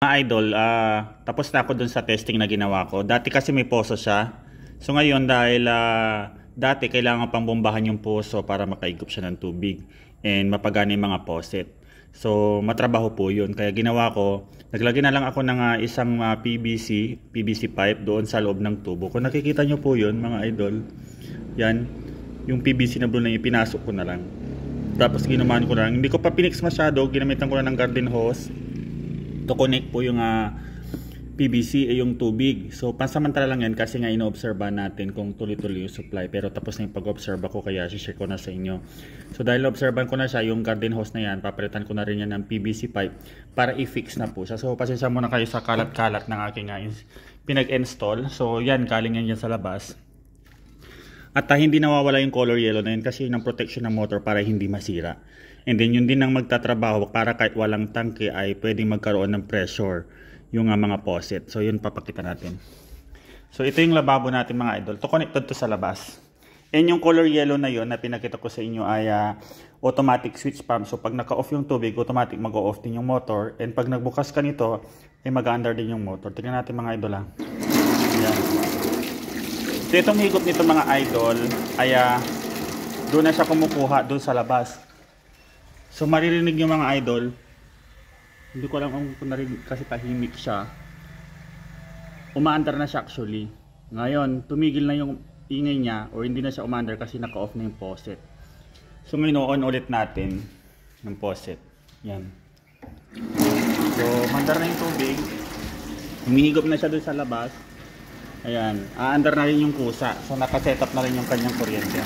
Mga idol, tapos na ako dun sa testing na ginawa ko. Dati kasi may poso siya. So ngayon dahil dati kailangan pang bombahan yung poso para makaigop siya ng tubig and mapagana yung mga faucet. So matrabaho po yun. Kaya ginawa ko, naglagay na lang ako ng isang PVC pipe doon sa loob ng tubo. Kung nakikita nyo po yun mga idol, yan, yung PVC na blue na yun, pinasok ko na lang. Tapos ginamaan ko na lang. Hindi ko pa pinix masyado, ginamitan ko na ng garden hose to connect po yung PVC yung tubig. So pansamantala lang yan kasi nga ino-obserba natin kung tuloy-tuloy yung supply. Pero tapos na yung pag-observe ko kaya share ko na sa inyo. So dahil obserban ko na siya, yung garden hose na yan, papalitan ko na rin yan ng PVC pipe para i-fix na po siya. So pasensya muna kayo sa kalat-kalat ng aking pinag-install. So yan, galing yan sa labas. At hindi nawawala yung color yellow na yun kasi yun ang protection ng motor para hindi masira. And then yun din ang magtatrabaho para kahit walang tangke ay pwedeng magkaroon ng pressure yung mga faucet. So yun papakita natin. So ito yung lababo natin mga idol. To connected to sa labas. And yung color yellow na yun na pinakita ko sa inyo ay automatic switch pump. So pag naka-off yung tubig, automatic mag-off din yung motor. And pag nagbukas ka nito, ay mag-under din yung motor. Tingnan natin mga idol ha. Ayan. So itong higop nito mga idol ay doon na siya kumukuha doon sa labas. So maririnig yung mga idol. Hindi ko alam kung narinig kasi tahimik siya. Umaandar na siya actually. Ngayon, tumigil na yung ingay niya o hindi na siya umaandar kasi naka-off na yung faucet. So ngayon on ulit natin ng faucet. Yan. So mandar na yung tubig. Humihigop na siya doon sa labas. Ayan. Aandar na rin yung kusa. So naka-setup na rin yung kanyang kuryente.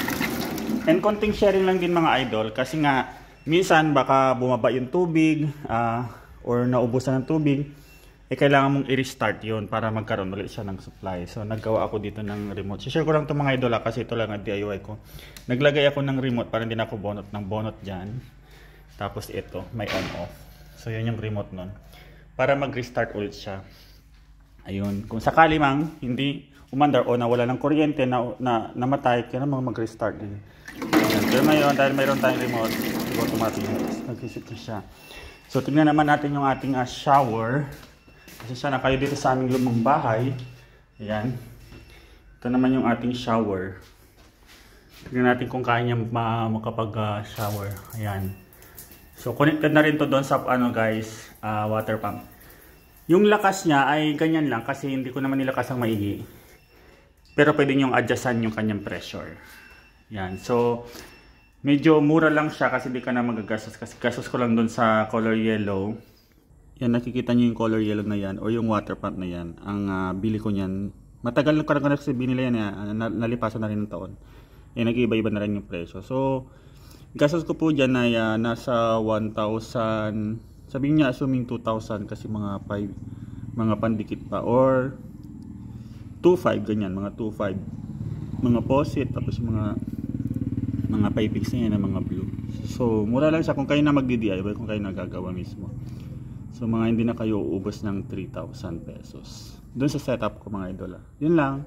And konting sharing lang din mga idol kasi nga minsan baka bumaba yung tubig or naubusan ng tubig, kailangan mong i-restart yun para magkaroon ulit siya ng supply. So naggawa ako dito ng remote. Share ko lang itong mga idol kasi ito lang ang DIY ko. Naglagay ako ng remote para hindi na ako bonot ng bonot dyan. Tapos ito, may on off. So yun yung remote nun. Para mag-restart ulit siya. Ayun. Kung sakali mang hindi umandar o nawala ng kuryente na namatay, kaya naman mag-restart din. Ayan. Pero ngayon, dahil mayroon tayong remote, automatic nag-reset na siya. So tingnan naman natin yung ating shower. Kasi siya na kayo dito sa aming lumang bahay. Ayan. Ito naman yung ating shower. Tingnan natin kung kaya niya makapag-shower. Ayan. So connected na rin to doon sa guys, water pump. Yung lakas niya ay ganyan lang kasi hindi ko naman nilakas ang maigi. Pero pwede nyo adjustan yung kanyang pressure. Yan. So medyo mura lang siya kasi di ka na magagastos. Kasi gastos ko lang doon sa color yellow. Yan, nakikita nyo yung color yellow na yan o yung water pump na yan. Ang bili ko niyan, matagal na ko kasi binili yan. Nalipasan na rin ng taon. Nag-iiba-iba na rin yung presyo. So gastos ko po dyan ay nasa 1,000. Sabihin niya assuming 2,000 kasi mga pandikit pa. Or 2,500 ganyan. Mga 2,500. Mga faucet. Tapos mga pipings na yan na mga blue. So mura lang siya kung kayo na magdi-DIY, kung kayo nagagawa mismo. So mga hindi na kayo uubos ng 3,000 pesos doon sa setup ko mga idol. Yun lang.